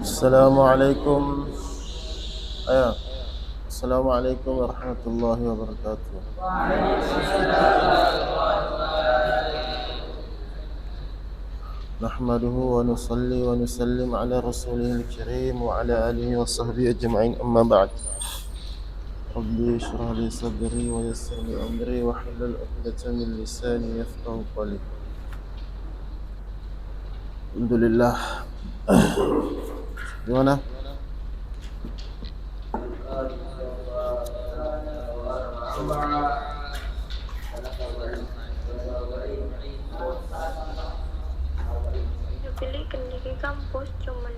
Assalamualaikum. Ayo. Assalamualaikum warahmatullahi wabarakatuh. Nahmaduhu wa nusalli wa nusallim ala rasulihil karim wa ala alihi wa sahbihi ajma'in, amma ba'd. Rabbi shrah li sadri wa yassir li amri wa hlul 'uqdatam min lisani yafqahu qawli. Alhamdulillah. Gimana? Pilih di kampus cuman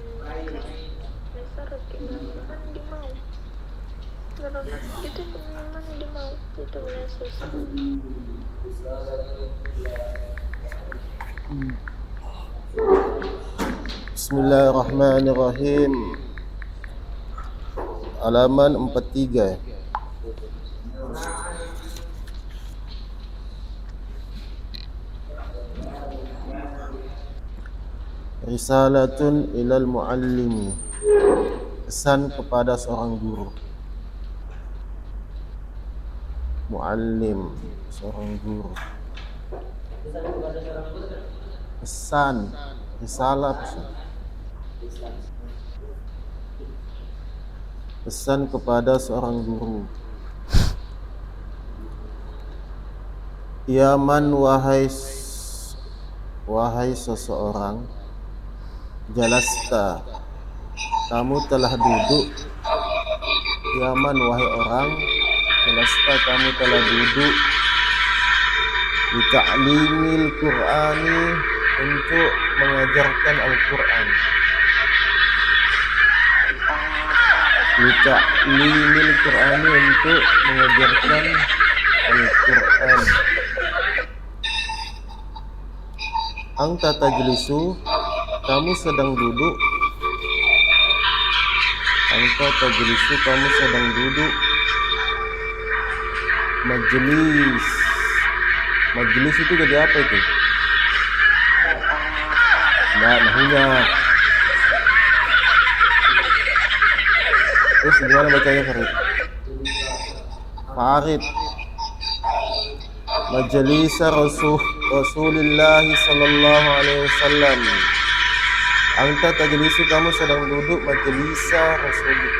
dasar kan di mau terus itu cuman di mau itu susah. Bismillahirrahmanirrahim. Halaman 43. Risalatun ilal muallimi. Pesan kepada seorang guru. Muallim, seorang guru. Pesan, risalah pesan. Pesan kepada seorang guru. Ya man, wahai seseorang, jalasta, kamu telah duduk. Ya man, wahai orang, jalasta, kamu telah duduk. Di ta'limil Qur'ani, untuk mengajarkan Al-Quran. Di ta'limil Qur'ani, untuk mengajarkan Al-Quran. Anta tajlisu, kamu sedang duduk. Anta tajlisu, kamu sedang duduk. Majelis. Majelis itu jadi apa itu? Nah, nahunya. Terus gimana bacanya, Farid? Farid. Majelis Rasulullah sallallahu alaihi wasallam. Anta tajlisu, kamu sedang duduk. Majelis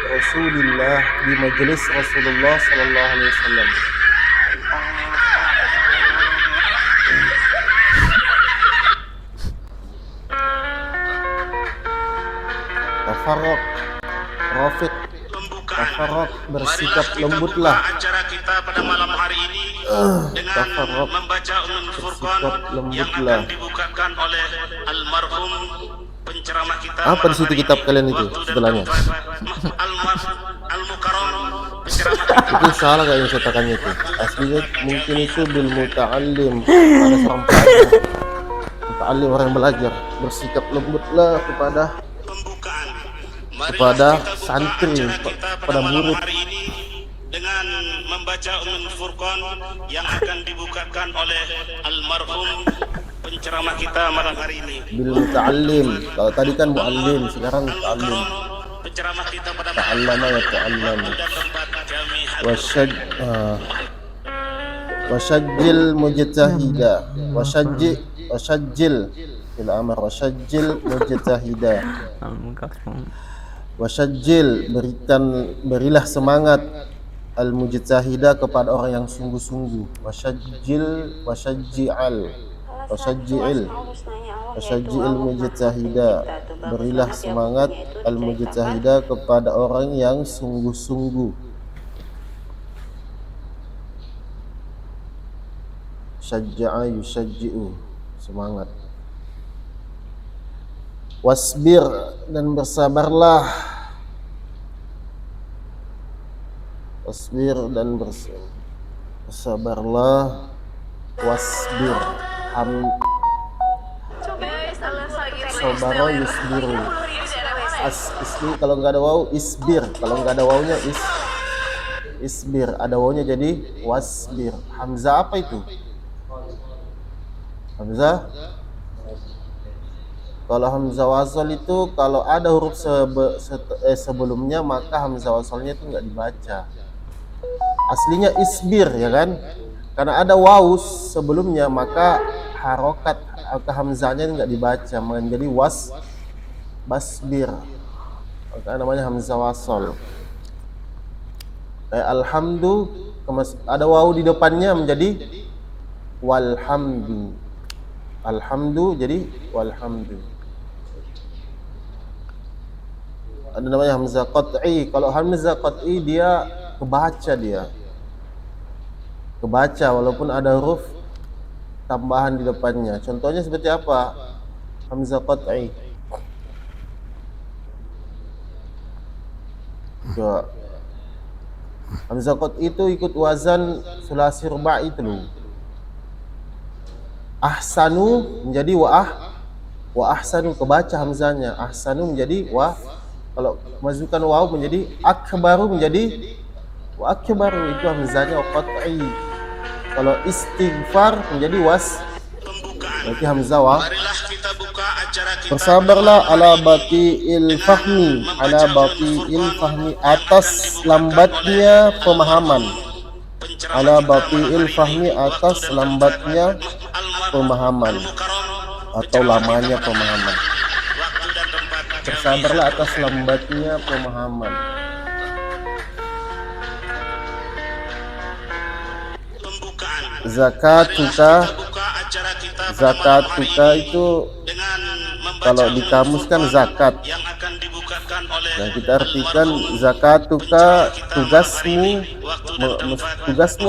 Rasulullah, di majelis Rasulullah sallallahu alaihi wasallam. Tafarraq, Rafiq, tafarraq, bersikap lembutlah. Acara kita pada malam hari ini dengan Tafarraq, membaca Ummul Furqan bersikap yang lembutlah. akan dibukakan oleh almarhum penceramah kita. Apa di situ kitab kalian itu setelahnya? Al-Mukarram penceramah kita. Itu salah kayaknya cetakannya itu. Aslinya mungkin itu bil muta'allim, pada seorang pelajar. Muta'allim, orang yang belajar. Bersikap lembutlah kepada Pembukaan. Mari kepada kita buka santri, acara kita pada malam murid. hari ini dengan membaca Ummul Furqan yang akan dibukakan oleh almarhum penceramah kita malam hari ini. Bil muta'allim. Kalau tadi kan mu'allim, sekarang muta'allim. Penceramah kita pada Ta'allama ya ta'allam. tempat kami Wasyajjil mujtahida. Wasyajjil bil amr, wasyajjil mujtahida. Wasyajjil, berilah semangat al mujtahida, kepada orang yang sungguh-sungguh. Wasyajji'il mujtahida, berilah semangat al mujtahida, kepada orang yang sungguh-sungguh. Syajja'a yusyajji'u, semangat. Wasbir, dan bersabarlah. Wasbir, dan bersabarlah. Wasbir, sabara yusbiru. Isbi, kalau nggak ada waw isbir, kalau nggak ada wawnya isbir, ada wawnya jadi wasbir. Hamzah apa itu? Hamzah Kalau hamzah wasol itu kalau ada huruf sebelumnya maka hamzah wasolnya itu nggak dibaca. Aslinya isbir ya kan? Karena ada waw sebelumnya maka harokat atau hamzahnya nggak dibaca menjadi basbir. Maka namanya hamzah wasol. Kayak alhamdu ada waw di depannya menjadi walhamdu. Alhamdu jadi walhamdu. Ada namanya hamzah qat'i. Kalau hamzah qat'i dia kebaca walaupun ada huruf tambahan di depannya. Contohnya seperti apa? Hamzah qat'i. Coba. Hamzah qat'i itu ikut wazan sulasi rubai itu loh. Ahsanu menjadi wa ahsanu, kebaca hamzahnya. Ahsanu menjadi wa, kalau masukkan waw menjadi akbaru menjadi wa akbaru, itu hamzahnya qat'i. Kalau istighfar menjadi berarti hamzah wa. Bersabarlah ala bati'il fahmi, atas lambatnya pemahaman. Ala bati'il fahmi, atas lambatnya pemahaman atau lamanya pemahaman. Bersabarlah atas lambatnya pemahaman. Zakatuka itu kalau di kamus kan zakat. Nah, kita artikan zakatuka tugasmu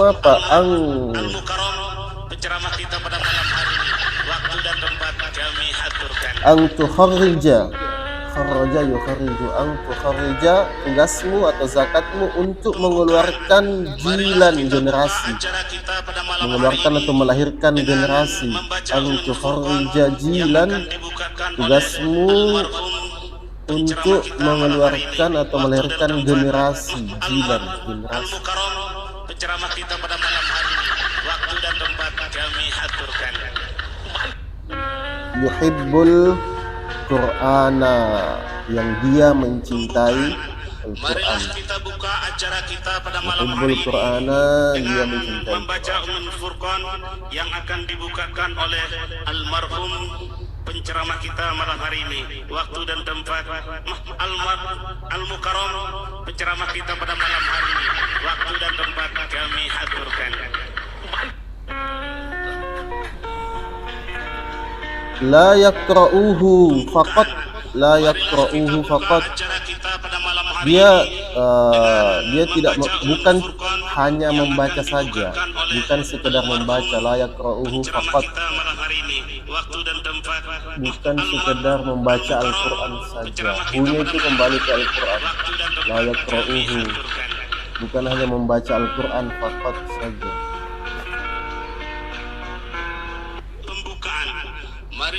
apa? Tukharrija, kharaja yukharriju, tukharrija, tugasmu atau zakatmu untuk mengeluarkan generasi, mengeluarkan atau melahirkan generasi. Tukharrija jilan, tugasmu untuk mengeluarkan atau melahirkan generasi. Penceramah kita pada malam hari ini, waktu dan tempat kami aturkan. Yuhibbul Qur'ana, yang dia mencintai Al-Quran. Marilah kita buka acara kita pada malam hari ini dengan membaca Furqan yang akan dibukakan oleh almarhum penceramah kita malam hari ini. Waktu dan tempat Al-Mukarram, penceramah kita pada malam hari ini. Waktu dan tempat kami aturkan. La yakra'uhu faqat, dia tidak, bukan hanya membaca saja, bukan sekedar membaca. La yakra'uhu faqat, bukan sekedar membaca Al-Quran saja. Bunyi itu kembali ke Al-Quran. La yakra'uhu, bukan hanya membaca Al-Quran faqat saja.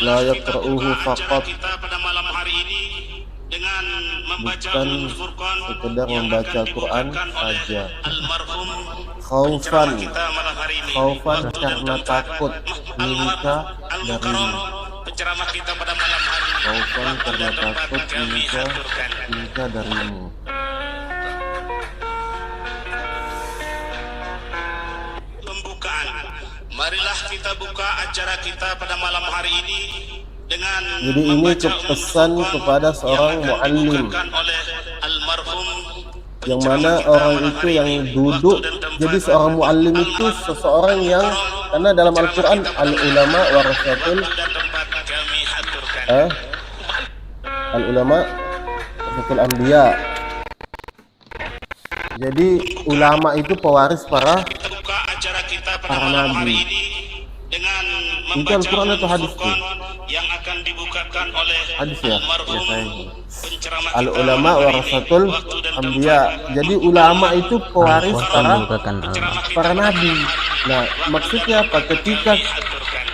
La yakra'uhu faqat, bukan sekedar membaca Al-Quran saja. Khaufan karena takut, minka darimu. Khaufan karena takut, minka darimu. Marilah kita buka acara kita pada malam hari ini dengan, jadi ini pesan kepada seorang muallim, yang mana orang itu yang duduk. Jadi seorang muallim itu seseorang yang, karena dalam Al-Quran al-ulama warasatul anbiya. Jadi ulama itu pewaris para nabi. Itu Al-Quran atau hadis tuh? Yang akan dibukakan oleh hadis ya? Al-ulama warasatul anbiya. Jadi ulama itu pewaris para nabi. Nah, maksudnya apa?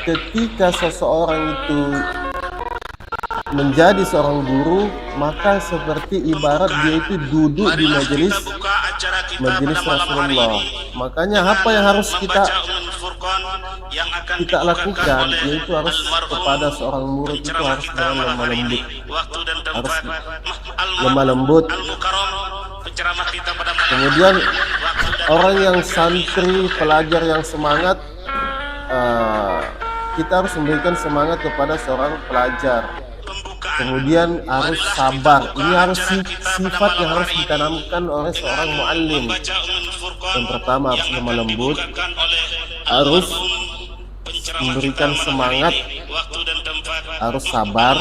Ketika seseorang itu menjadi seorang guru, maka seperti ibarat dia itu duduk di majelis Rasulullah. Makanya apa yang harus kita yang akan kita lakukan, dibukakan oleh yaitu harus kepada seorang murid itu harus dengan lemah lembut, waktu dan harus tempat lemah lembut. Al-Mukarram, penceramah kita pada malam Kemudian waktu dan orang yang santri, pelajar yang semangat, kita harus memberikan semangat kepada seorang pelajar. pembukaan. Kemudian harus sabar. Ini harus sifat yang harus ditanamkan oleh seorang muallim. Membaca Ummul Furqan Yang pertama harus yang lemah akan lembut, dibukakan oleh harus penceramah memberikan kita malam semangat, hari ini, waktu dan tempat harus sabar.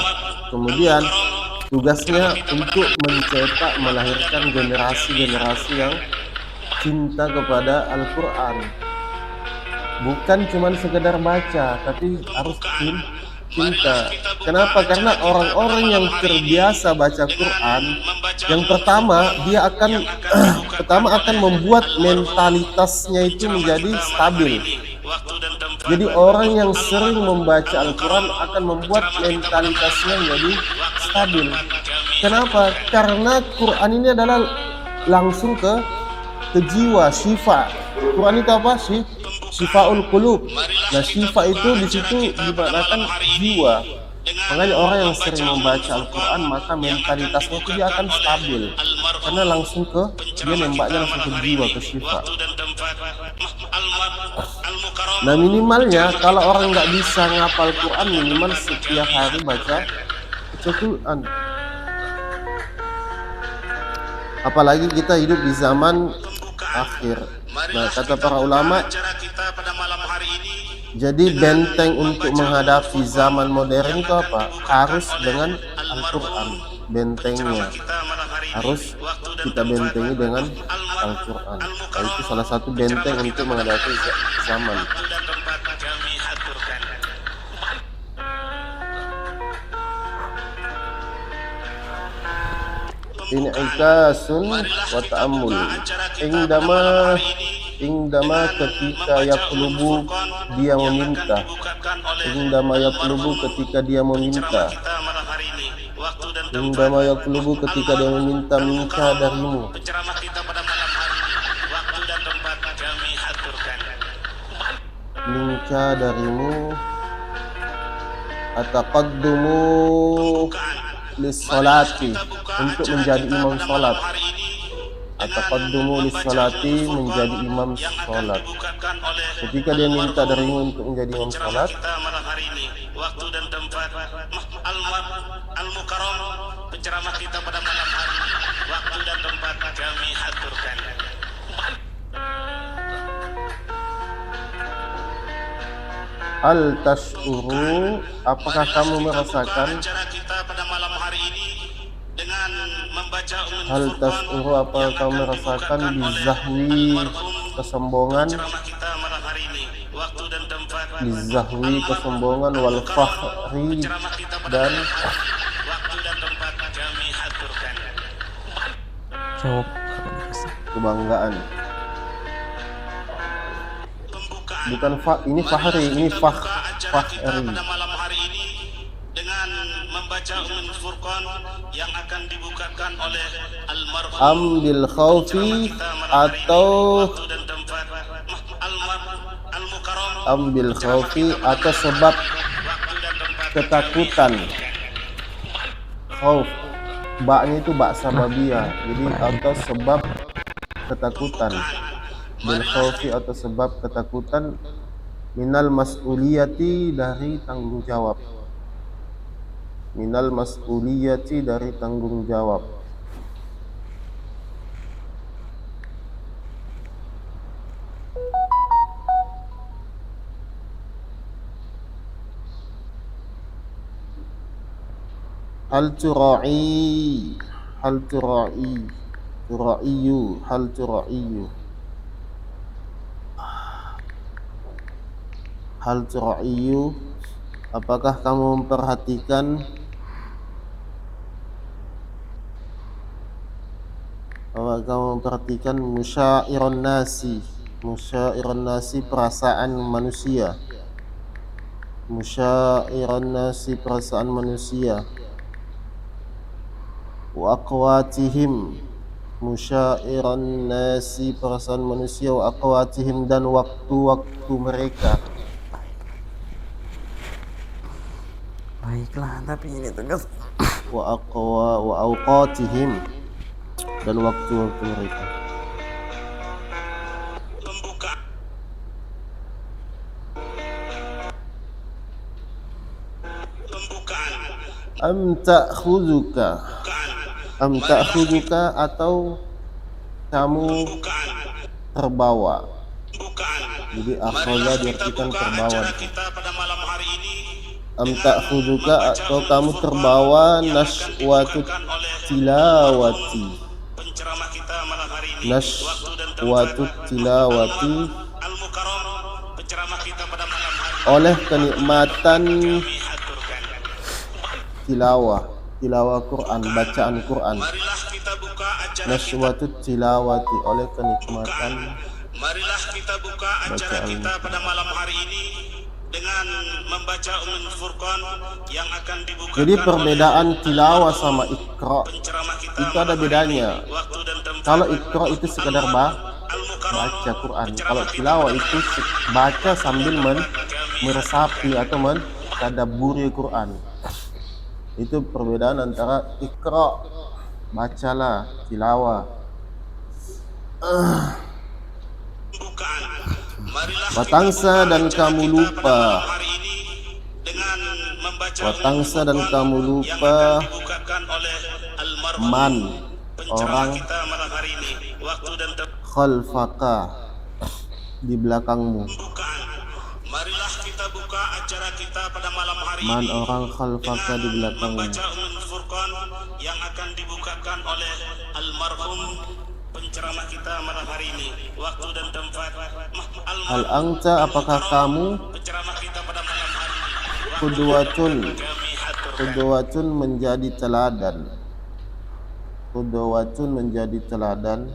Kemudian tugasnya untuk mencetak, melahirkan generasi-generasi yang cinta kepada Al-Quran. Bukan cuma sekedar baca, tapi harus cinta. Kenapa? Karena orang-orang yang terbiasa baca Quran, yang pertama dia akan akan membuat mentalitasnya itu menjadi stabil. waktu dan tempat Jadi orang yang sering membaca Al-Quran akan membuat mentalitasnya menjadi stabil. Kenapa? Karena Quran ini adalah langsung ke jiwa, syifa. Quran itu apa sih? Syifaul qulub. Nah, syifa itu di situ dimaknakan jiwa. Makanya orang yang sering membaca Al-Quran maka mentalitasnya itu dia akan stabil. Karena langsung ke dia nembaknya langsung ke jiwa, ke syifa. waktu dan tempat Al-Mukarram. Nah, minimalnya kalau orang nggak bisa ngapal Quran, minimal setiap hari baca Quran. Apalagi kita hidup di zaman akhir. Nah, kata para ulama, Acara kita pada malam hari ini jadi benteng untuk menghadapi zaman modern itu apa? Harus dengan Al-Quran. Bentengnya kita malam hari ini harus kita bentengi dengan Al-Quran. Nah, itu salah satu benteng untuk menghadapi zaman. waktu dan tempat kami aturkan. In'ikasun wa ta'ammul. Indama ketika yaqlubu dia meminta. Indama yaqlubu ketika dia meminta. Kita malam hari ini waktu dan Indama yaqlubu ketika dia meminta minka darimu. penceramah kita pada malam hari ini waktu dan tempat kami aturkan. Minka darimu. Ataqaddumu lis-salati, untuk menjadi imam salat. Ataqaddumu lis-salati, menjadi imam salat. Bukakan oleh Ketika dia minta darimu untuk menjadi imam salat, kita malam hari ini waktu dan tempat Al-Mukarram, penceramah kita pada malam hari ini waktu dan tempat kami aturkan. hal tash'uru, apakah kamu merasakan? Acara kita pada malam hari ini dengan membaca Hal tash'uru, apakah kamu merasakan bizahwi, kesombongan? penceramah kita malam hari ini waktu dan tempat Bizahwi, kesombongan, wal fakhri, dan waktu dan tempat kami aturkan. Jawab. kebanggaan. Pembukaan Bukan ini fahri, ini acara kita fahri. pada malam hari ini dengan membaca Ummul Furqan yang akan dibukakan oleh almarhum Ambil khaufi atau waktu dan tempat Al-Mukarram, ambil khaufi atau sebab waktu dan tempat ketakutan. Khauf, baknya itu bak sababiyah, jadi atau sebab ketakutan. Bil khaufi atau sebab ketakutan, minal mas'uliyati, dari tanggung jawab. Minal mas'uliyati, dari tanggung jawab. Hal tura'i, hal tura'i, tura'iyu, hal tura'iyu, hal tura'iyu, apakah kamu memperhatikan? Apakah kamu memperhatikan musyairon nasi, perasaan manusia. Musyairon nasi, perasaan manusia. Wa aqwatihim, musyairon nasi, perasaan manusia. Wa aqwatihim, dan waktu-waktu mereka. baiklah, tapi ini tugas. wa awqatihim, dan waktu-waktu mereka. Am ta'khuduka atau kamu terbawa. Jadi akhadha diartikan terbawa. Am ta'khuduka atau kamu terbawa nashwatut tilawati. Nashwatut tilawati, oleh kenikmatan tilawah Quran, bacaan Quran. Nashwatut tilawati, oleh kenikmatan. Marilah kita buka acara kita pada malam hari ini dengan membaca Furqan yang akan dibuka. Jadi perbedaan tilawah sama iqra itu ada bedanya. Kalau iqra itu sekedar baca Quran. Kalau tilawah itu baca sambil meresapi atau mentadabburi Quran. Itu perbedaan antara iqra, bacalah, tilawah. Watangsa dan kamu lupa. Watangsa dan kamu lupa man, orang khalfaka, di belakangmu. Marilah kita buka acara kita pada malam hari Man, ini orang khalfaka, di belakangmu. membaca Furqan yang akan dibukakan oleh almarhum penceramah kita malam hari ini. Waktu dan tempat Hal anta, apakah kamu penceramah kita pada malam hari ini. Qudwatun menjadi teladan. Qudwatun menjadi teladan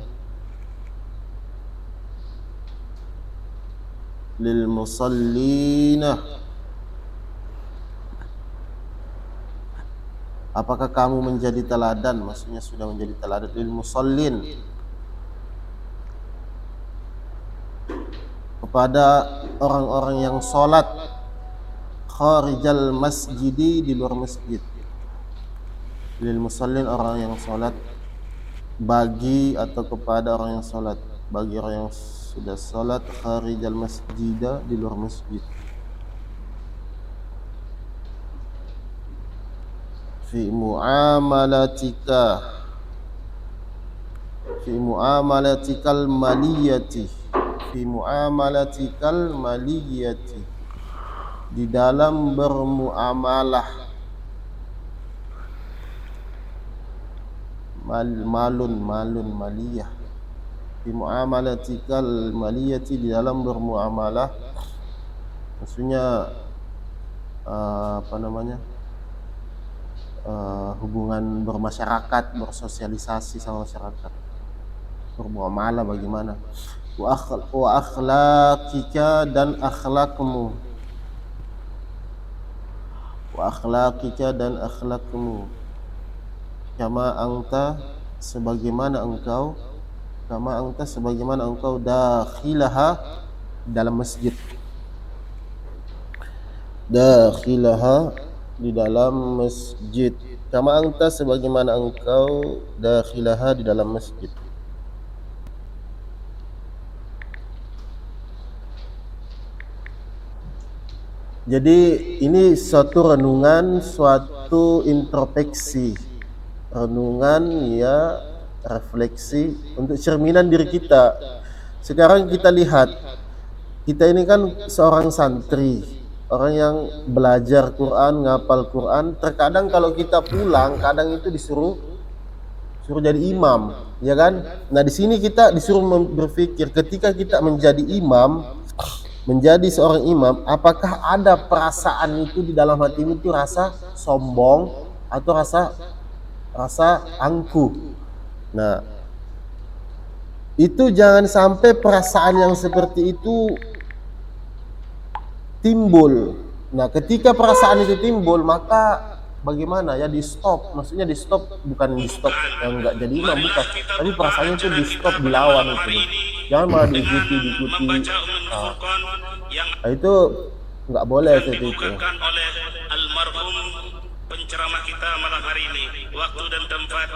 lil musallina. Apakah kamu menjadi teladan? Maksudnya sudah menjadi teladan lil musallin, kepada orang-orang yang sholat kharijal masjidi, di luar masjid. Lil musallin, orang yang sholat, bagi atau kepada orang yang sholat, bagi orang yang sudah sholat kharijal masjidah, di luar masjid. Fi muamalatikal maliyati, fi muamalatikal maliyati, di dalam bermuamalah. Malun maliyah. Fi muamalatikal maliyati, di dalam bermuamalah, maksudnya hubungan bermasyarakat, bersosialisasi sama masyarakat, bermuamalah bagaimana. Wa akhlaqika, dan akhlakmu. Wa akhlaqika, dan akhlakmu. Kama anta, sebagaimana engkau. Kama anta, sebagaimana engkau. Dakhilaha, dalam masjid. Dakhilaha, di dalam masjid. Kama anta, sebagaimana engkau. Dakhilaha, di dalam masjid. Jadi ini suatu renungan, suatu introspeksi, renungan ya, refleksi untuk cerminan diri kita. Sekarang kita lihat, kita ini kan seorang santri, orang yang belajar Quran, ngapal Quran. Terkadang kalau kita pulang, kadang itu disuruh jadi imam, ya kan? Nah, di sini kita disuruh berpikir, ketika kita menjadi imam, menjadi seorang imam, apakah ada perasaan itu di dalam hatimu, itu rasa sombong atau rasa angkuh. Nah, itu jangan sampai perasaan yang seperti itu timbul. Nah, ketika perasaan itu timbul, maka bagaimana ya, di stop. Maksudnya di stop, bukan di stop yang enggak jadi imam, bukan, tapi perasaannya itu di stop, dilawan gitu. Jangan malah diikuti. Nah, itu nggak boleh seperti itu. Oleh almarhum penceramah kita malam hari ini. Waktu dan tempat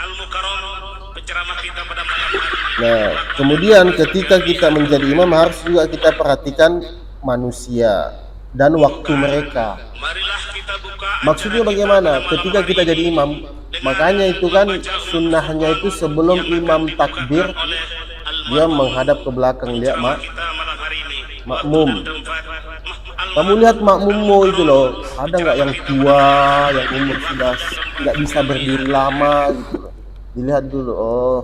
Al-Mukarram, penceramah kita pada malam hari ini. Nah, kemudian ketika kita menjadi imam harus juga kita perhatikan manusia dan waktu mereka. Marilah kita buka. Maksudnya bagaimana? Ketika kita jadi imam, makanya itu kan sunnahnya itu sebelum imam takbir dia menghadap ke belakang, lihat makmum. Kamu lihat makmummu itu loh, ada nggak yang tua, yang umur sudah nggak bisa berdiri lama gitu loh. Dilihat dulu, oh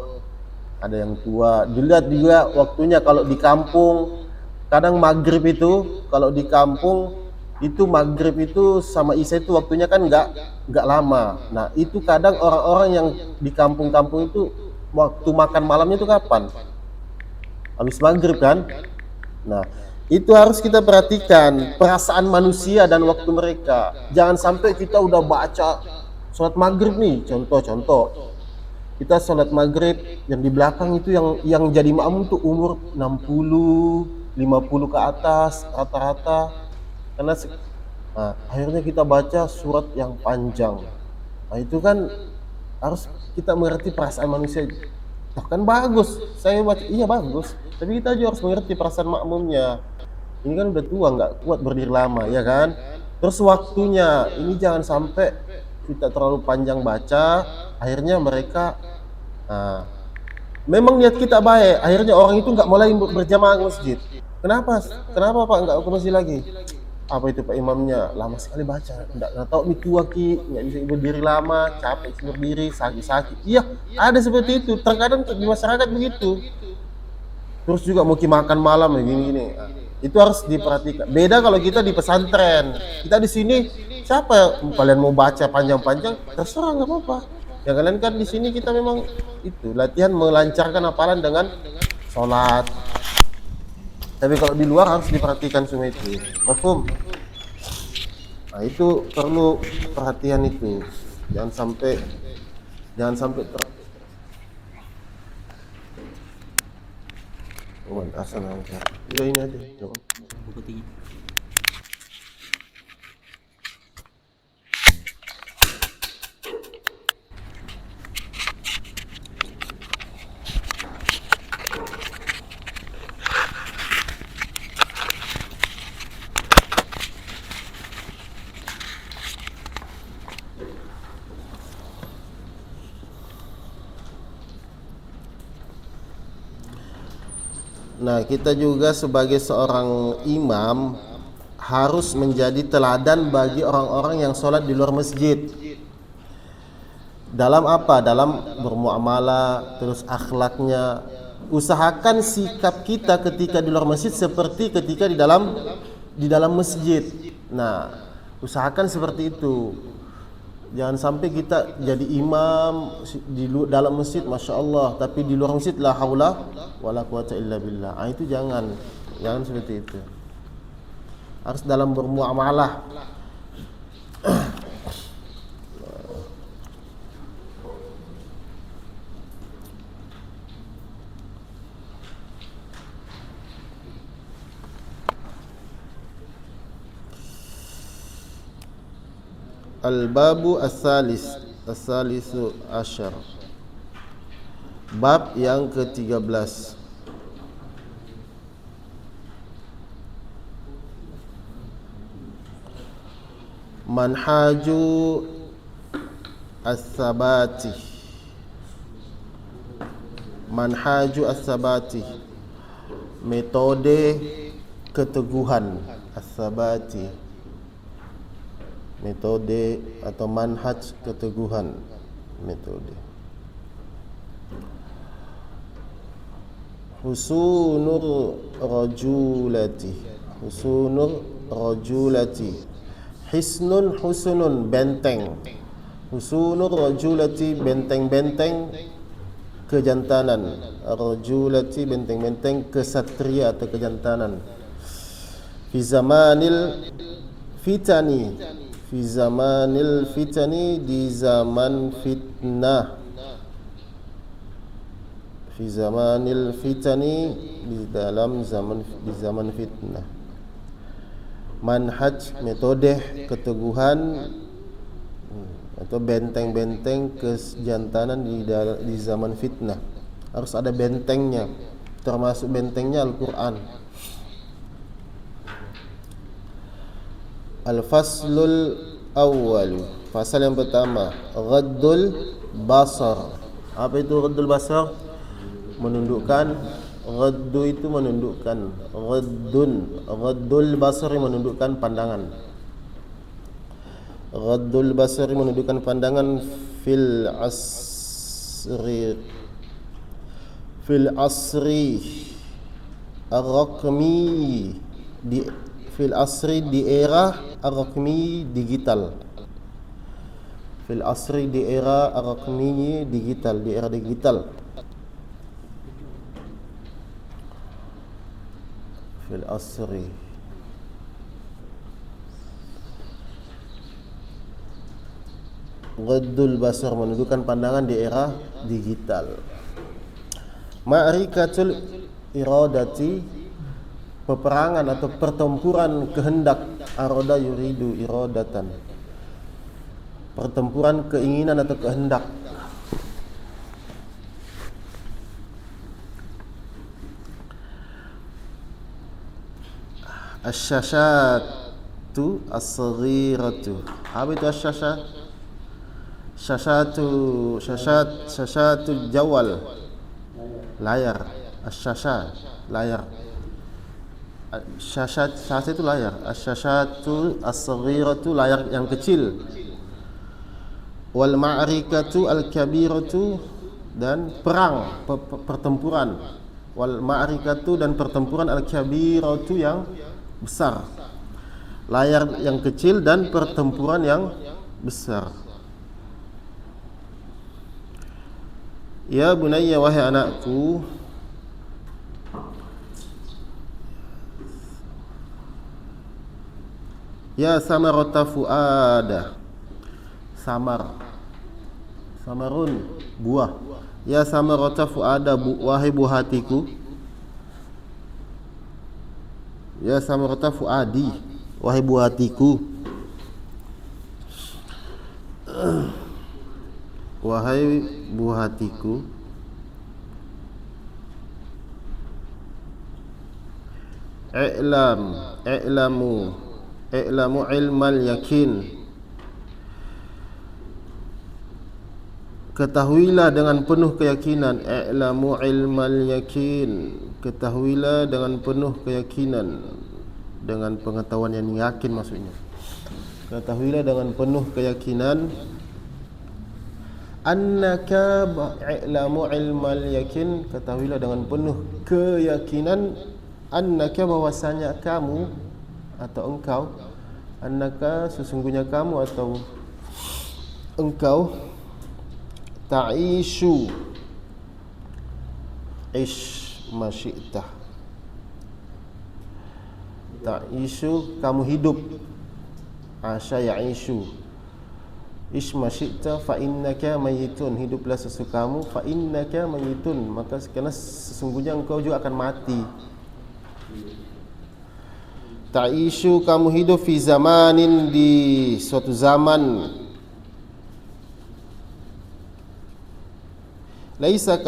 ada yang tua. Dilihat juga waktunya. Kalau di kampung kadang maghrib itu, kalau di kampung itu maghrib itu sama isya itu waktunya kan nggak lama. Nah itu kadang orang-orang yang di kampung-kampung itu waktu makan malamnya itu kapan? Habis maghrib kan? Nah itu harus kita perhatikan perasaan manusia dan waktu mereka. Jangan sampai kita udah baca sholat maghrib nih, contoh kita sholat maghrib yang di belakang itu yang jadi makmum tuh umur 60, 50 ke atas rata-rata. Karena akhirnya kita baca surat yang panjang. Nah itu kan harus kita mengerti perasaan manusia. Kan bagus, saya baca iya bagus, tapi kita juga harus mengerti perasaan makmumnya. Ini kan udah tua, nggak kuat berdiri lama, ya kan? Terus waktunya, ini jangan sampai kita terlalu panjang baca, akhirnya mereka memang niat kita baik, akhirnya orang itu nggak mulai berjamaah ke masjid. Kenapa Pak nggak ke masjid lagi? Apa itu Pak imamnya lama sekali baca, nggak tahu nih tua ki, nggak bisa berdiri lama, capek berdiri, sakit. Iya, ada seperti itu. Terkadang di masyarakat begitu. Terus juga mau makan malam gini. Itu harus diperhatikan. Beda kalau kita di pesantren. Kita di sini siapa kalian mau baca panjang-panjang, terserah nggak apa-apa. Ya kalian kan di sini kita memang itu latihan melancarkan hafalan dengan sholat. Tapi kalau di luar harus diperhatikan semua itu. Mafhum? Nah itu perlu perhatian itu. Jangan sampai asal udah ini aja. Coba. Buku 3. Nah, kita juga sebagai seorang imam harus menjadi teladan bagi orang-orang yang sholat di luar masjid. Dalam apa? Dalam bermuamalah, terus akhlaknya. Usahakan sikap kita ketika di luar masjid seperti ketika di dalam masjid. Nah, usahakan seperti itu. Jangan sampai kita jadi imam di dalam masjid Masya Allah, tapi di luar masjid la haula wala quwata illa billah. Itu jangan seperti itu. Harus dalam bermuamalah. Al-babu as-salisu asyar. Bab yang ke-13. Manhaju as-sabati. Manhaju as-sabati. Metode keteguhan as-sabati. Metode atau manhaj keteguhan, metode. Husunur rajulati. Hisnun benteng. Husunur rajulati benteng-benteng kejantanan. Rajulati benteng-benteng kesatria atau kejantanan. Fi zamanil fitani di zaman fitnah. Fi zamanil fitani di zaman fitnah. manhaj, metode keteguhan atau benteng-benteng kejantanan di zaman fitnah. Harus ada bentengnya, termasuk bentengnya Al-Quran. Al-faslul awwal, fasal yang pertama, ghaddul basar. Apa itu ghaddul basar? Menundukkan. Ghaddu itu menundukkan. Ghaddul basar menundukkan pandangan. Ghaddul basar menundukkan pandangan fil asri ar-raqmi di era ar-raqmi digital. Fil asri di era ar-raqmi digital, di era digital. Fil asri ghaddul basar menundukkan pandangan di era digital. Ma'rikatul iradati, peperangan atau pertempuran kehendak. Arada yuridu iradatan, pertempuran keinginan atau kehendak. Asyashatu as-saghiratu. Apa itu asyashat? Syashatu jawal, layar. Asyashat, layar. Syashat itu layar. Asyashatu as-saghiratu, layar yang kecil. Wal ma'rikatu al-kabiratu, dan perang, pertempuran. Wal ma'rikatu, dan pertempuran al-kabiratu, yang besar. Layar yang kecil dan pertempuran yang besar. Ya bunayya, wahai anakku, ya samarata fuada, samarun, buah. Ya samarata fuada, wahai buah hatiku. Ya samarata fuadi, wahai buah hatiku. Wahai buah hatiku, i'lamu ilmal yakin, ketahuilah dengan penuh keyakinan. I'lamu ilmal yakin, ketahuilah dengan penuh keyakinan, dengan pengetahuan yang yakin maksudnya. Ketahuilah dengan penuh keyakinan. Annaka, i'lamu ilmal yakin, ketahuilah dengan penuh keyakinan. Annaka, bahwasanya kamu atau engkau. Annaka, sesungguhnya kamu atau engkau. Ta'ishu, ish masyi'tah. Ta'ishu, kamu hidup. Asya ya'ishu. Isma syi'ta fa innaka mayitun, hiduplah sesukamu. Fa innaka mayitun, maka karena sesungguhnya engkau juga akan mati. Ta'ishu, kamu hidup. Fi zamanin, di suatu zaman. Laisa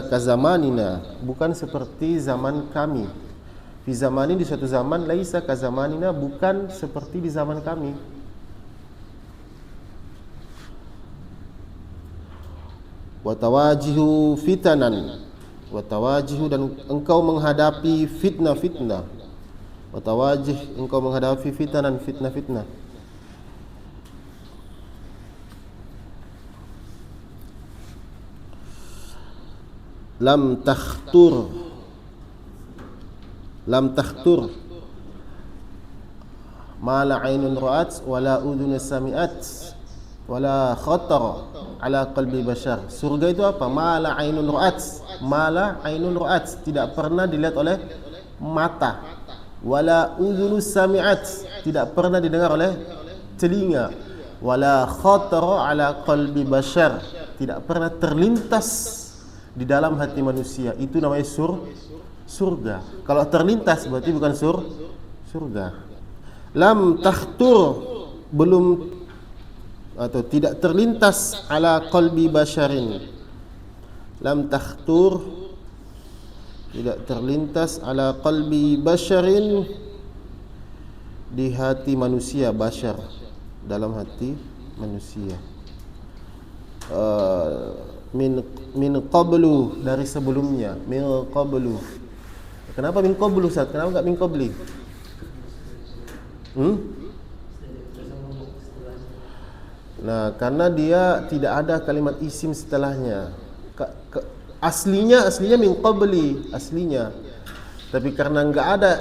kazamanina, bukan seperti zaman kami. Fi zamanin, di suatu zaman. Laisa kazamanina, bukan seperti di zaman kami. Watawajihu fitanan, watawajihu, dan engkau menghadapi fitnah-fitnah. Watawajih, engkau menghadapi fitanan, fitnah-fitnah. Lam takhtur ma la ainun ra'at wala udhun sami'at wala khatar ala qalbi bashar. Surga itu apa? Mala ainun ra'at, mala ainun ra'at, tidak pernah dilihat oleh mata. Wala udhun sami'at, tidak pernah didengar oleh telinga. Wala khatar ala qalbi bashar, tidak pernah terlintas di dalam hati manusia. Itu namanya surga. Kalau terlintas berarti bukan surga. lam takhtur, belum atau tidak terlintas, ala qalbi basyarin, lam takhtur, tidak terlintas, ala qalbi basyarin, di hati manusia, basyar dalam hati manusia, min qablu, dari sebelumnya, min qablu. Kenapa min qablu Ustaz? Kenapa enggak min qabli? Nah, karena dia tidak ada kalimat isim setelahnya. Aslinya min qabli, aslinya. Tapi karena enggak ada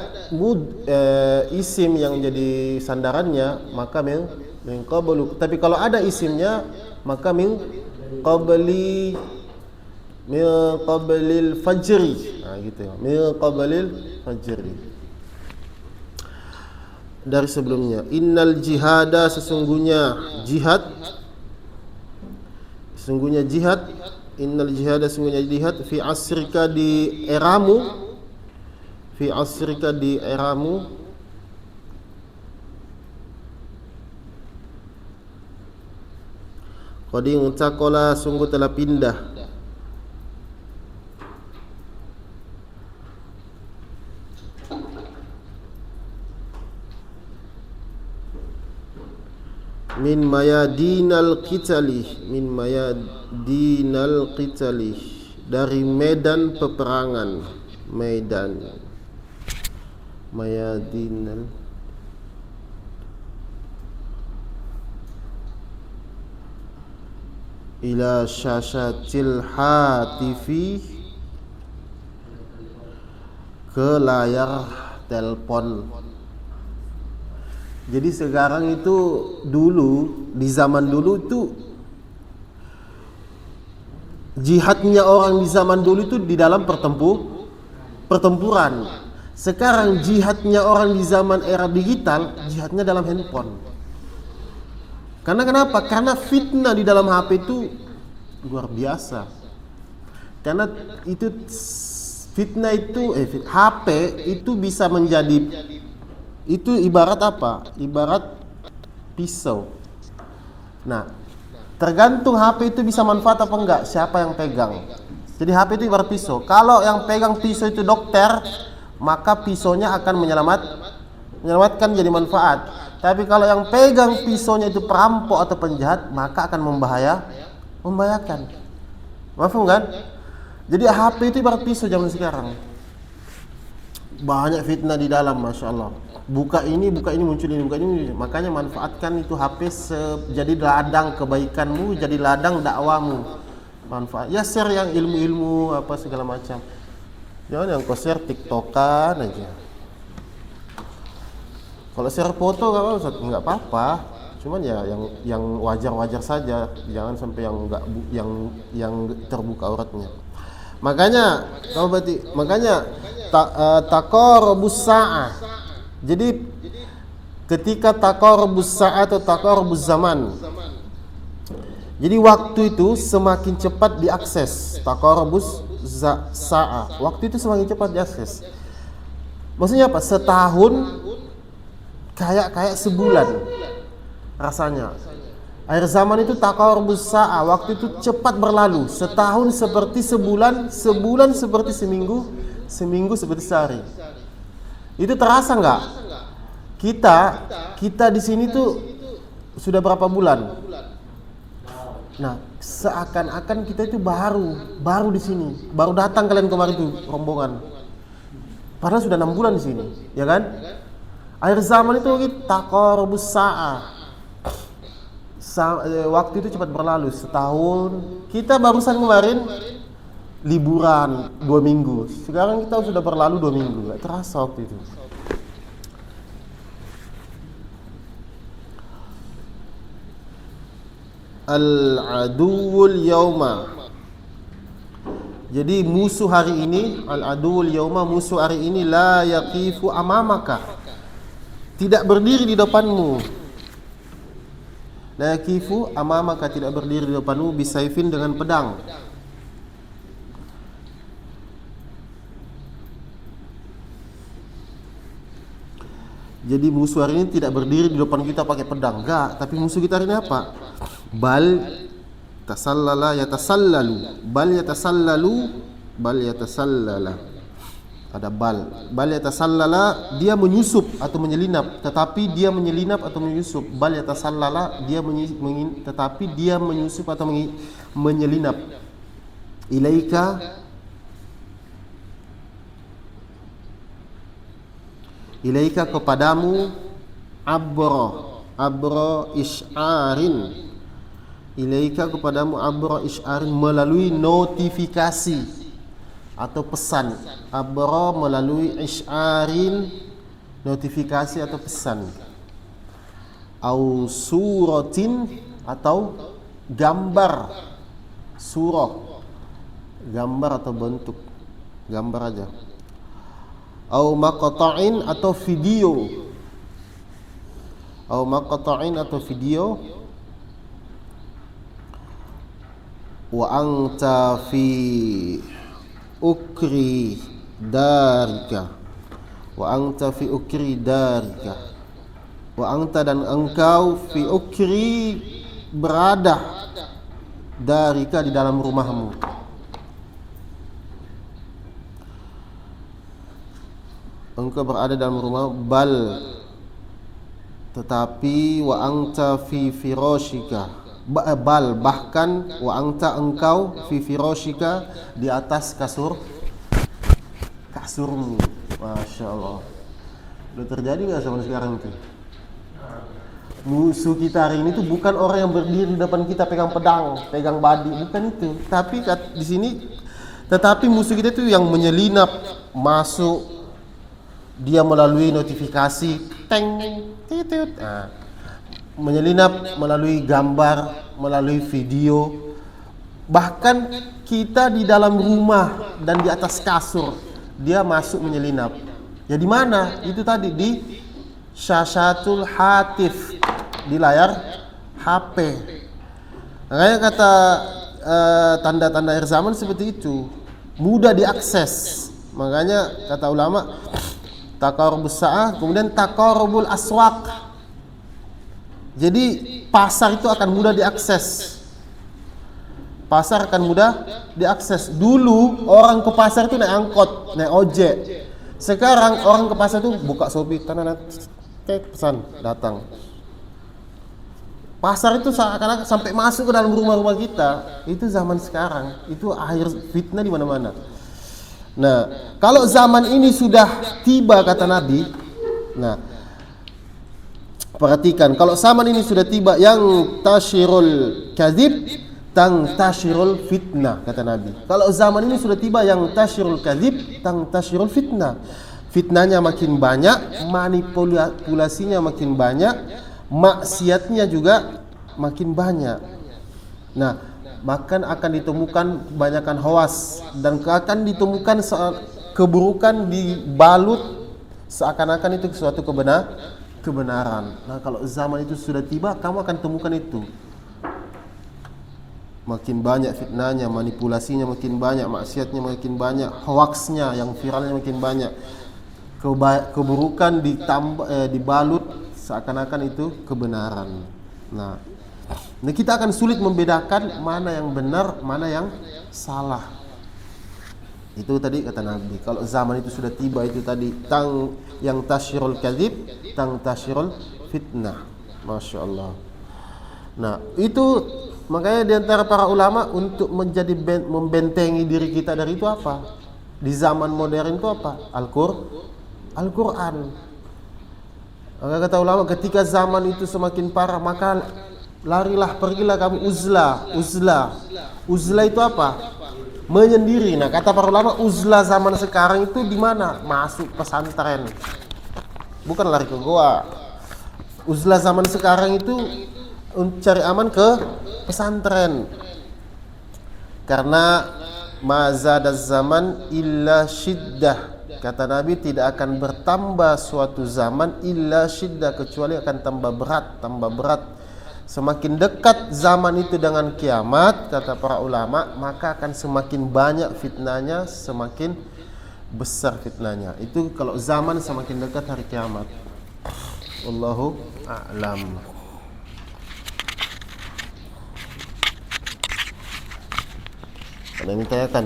isim yang jadi sandarannya, maka min qablu. Tapi kalau ada isimnya, maka min qablil fajri. Nah, gitu ya. Min qablil fajri, dari sebelumnya. Innal jihada, sesungguhnya jihad, innal jihada, sesungguhnya jihad, fi asrika, di eramu, fi asrika, di eramu, qad intaqala, sungguh telah pindah, min mayadinal qitali, min mayadinal qitali, dari medan peperangan, medan, mayadinal, ila syashatil hatifi, ke layar telepon. Jadi sekarang itu, dulu, di zaman dulu itu, jihadnya orang di zaman dulu itu di dalam pertempuran. Sekarang jihadnya orang di zaman era digital, jihadnya dalam handphone. Karena kenapa? Karena fitnah di dalam HP itu luar biasa. Karena itu fitnah itu, HP itu bisa menjadi, itu ibarat apa? Ibarat pisau. Nah, tergantung HP itu bisa manfaat apa enggak, siapa yang pegang. Jadi HP itu ibarat pisau. Kalau yang pegang pisau itu dokter, maka pisaunya akan menyelamatkan, jadi manfaat. Tapi kalau yang pegang pisaunya itu perampok atau penjahat, maka akan membahayakan. Paham kan? Jadi HP itu ibarat pisau zaman sekarang. Banyak fitnah di dalam, masya Allah. Buka ini muncul ini, buka ini. Makanya manfaatkan itu HP jadi ladang kebaikanmu, jadi ladang dakwamu. Manfaat. Ya share yang ilmu-ilmu apa segala macam. Jangan yang kau share TikTokan aja. Kalau share foto nggak apa-apa. Cuman ya yang wajar-wajar saja. Jangan sampai yang terbuka auratnya. Makanya taqarrubus sa'ah. Jadi ketika taqarrubus sa'ah atau taqarrubuz zaman, jadi waktu itu semakin cepat diakses. Taqarrubus sa'ah, waktu itu semakin cepat diakses. Maksudnya apa? Setahun kayak sebulan rasanya. Akhir zaman itu taqarrubus sa'ah, waktu itu cepat berlalu. Setahun seperti sebulan, sebulan seperti seminggu, seminggu seperti sehari. Itu terasa nggak? Kita di sini tuh sudah berapa bulan? Nah, seakan-akan kita itu baru di sini, baru datang kalian kemarin tuh rombongan. Padahal sudah 6 bulan di sini, ya kan? Akhir zaman itu taqarrubus sa'ah. Waktu itu cepat berlalu, setahun. Kita barusan kemarin liburan 2 minggu. Sekarang kita sudah berlalu 2 minggu. Gak terasa waktu itu. Al-aduwul yauma. Jadi musuh hari ini, al-aduwul yauma, musuh hari ini, la yaqifu amamaka, tidak berdiri di depanmu. La yaqifu amamaka, tidak berdiri di depanmu, bisaifin, dengan pedang. Jadi musuh hari ini tidak berdiri di depan kita pakai pedang, enggak, tapi musuh kita hari ini apa? Bal tasallala yatasallalu, bal yatasallala. Ada bal yatasallala, dia menyusup atau menyelinap, tetapi dia menyelinap atau menyusup. Bal yatasallala, dia tetapi dia menyusup atau menyelinap. Ilaika kepadamu abro isy'arin. Ilaika kepadamu abro isy'arin, melalui notifikasi atau pesan. Abro melalui isy'arin, notifikasi atau pesan. Au suratin, atau gambar. Surah, gambar atau bentuk, gambar aja. Au maqta'in, atau video. Au maqta'in, atau video. Wa anta fi ukri darika. Wa anta fi ukri darika. Wa anta, dan engkau, fi ukri, berada, darika, di dalam rumahmu. Engkau berada dalam rumah. Bal, tetapi, wa anta fi firashika. Bal, bahkan, wa anta, engkau, fi firashika, di atas kasurmu. Masya Allah. Udah terjadi gak zaman sekarang itu? Musuh kita hari ini tuh bukan orang yang berdiri di depan kita pegang pedang, pegang badi, bukan itu. Tapi di sini, tetapi musuh kita itu yang menyelinap masuk. Dia melalui notifikasi, titut, menyelinap melalui gambar, melalui video. Bahkan kita di dalam rumah dan di atas kasur, dia masuk menyelinap. Ya di mana? Itu tadi di syashatul hatif, di layar HP. Makanya kata tanda-tanda akhir zaman seperti itu, mudah diakses. Makanya kata ulama, taqarrubus sa'ah, kemudian taqarrubul aswaq. Jadi pasar itu akan mudah diakses. Pasar akan mudah diakses. Dulu orang ke pasar itu naik angkot, naik ojek. Sekarang orang ke pasar itu buka Shopee, pesan, datang. Pasar itu seakan-akan sampai masuk ke dalam rumah-rumah kita. Itu zaman sekarang. Itu akhir fitnah di mana-mana. Nah, kalau zaman ini sudah tiba, kata Nabi. Nah, perhatikan, kalau zaman ini sudah tiba, yang tashirul kadzib, tang tashirul fitnah, kata Nabi. Kalau zaman ini sudah tiba, yang tashirul kadzib, tang tashirul fitnah. Fitnahnya makin banyak, manipulasinya makin banyak, maksiatnya juga makin banyak. Nah, bahkan akan ditemukan kebanyakan hoas, dan akan ditemukan keburukan dibalut seakan-akan itu suatu kebenaran. Nah, kalau zaman itu sudah tiba, kamu akan temukan itu. Makin banyak fitnahnya, manipulasinya makin banyak, maksiatnya makin banyak, hoaxnya yang viralnya makin banyak. Keburukan dibalut seakan-akan itu kebenaran. Nah, kita akan sulit membedakan mana yang benar, mana yang salah. Itu tadi kata Nabi. Kalau zaman itu sudah tiba, itu tadi yang tasyirul kadzib, tang tasyirul fitnah. Masya Allah. Nah, itu makanya diantara para ulama untuk membentengi diri kita dari itu apa? Di zaman modern itu apa? Al-Quran. Maka kata ulama, ketika zaman itu semakin parah, maka pergilah kamu uzlah itu apa? Menyendiri. Nah, kata para ulama, uzlah zaman sekarang itu di mana? Masuk pesantren. Bukan lari ke goa. Uzlah zaman sekarang itu cari aman ke pesantren. Karena mazadaz zaman illa syiddah. Kata Nabi, tidak akan bertambah suatu zaman illa syiddah, kecuali akan tambah berat. Semakin dekat zaman itu dengan kiamat, kata para ulama, maka akan semakin banyak fitnahnya, semakin besar fitnahnya. Itu kalau zaman semakin dekat hari kiamat. Wallahu a'lam. Ada yang tanyakan?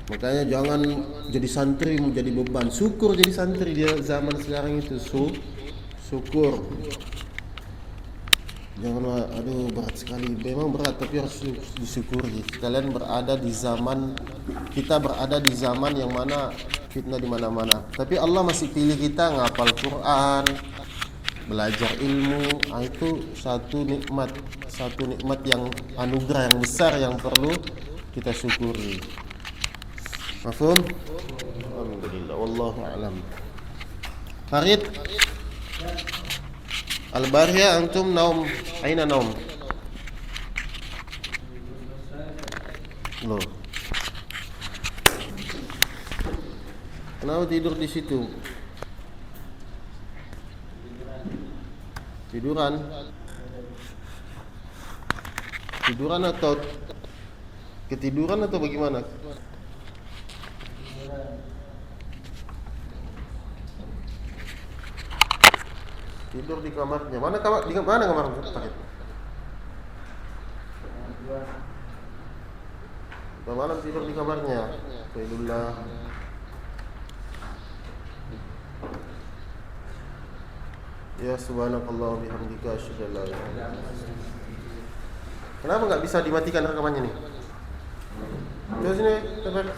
Makanya jangan jadi santri menjadi beban. Syukur jadi santri di zaman sekarang itu. Syukur. Janganlah aduh berat sekali. Memang berat tapi harus disyukuri. Kalian berada di zaman, kita berada di zaman yang mana fitnah di mana-mana. Tapi Allah masih pilih kita ngapal Quran, belajar ilmu. Itu satu nikmat yang anugerah yang besar yang perlu kita syukuri. Mafhum? Alhamdulillah, wallahu a'lam. Farid, Al-Bariya antum naum, aina naum? Loh. Kenapa tidur di situ? Tiduran atau ketiduran atau bagaimana? Tidur di kamarnya. Mana kamar? Di mana kamar sakit? Malam tidur di kamarnya. Alhamdulillah. Ya subhanakallah bihamdika asyhadu an la ilaha illa anta. Kenapa enggak bisa dimatikan rekamannya nih? Coba sini, coba.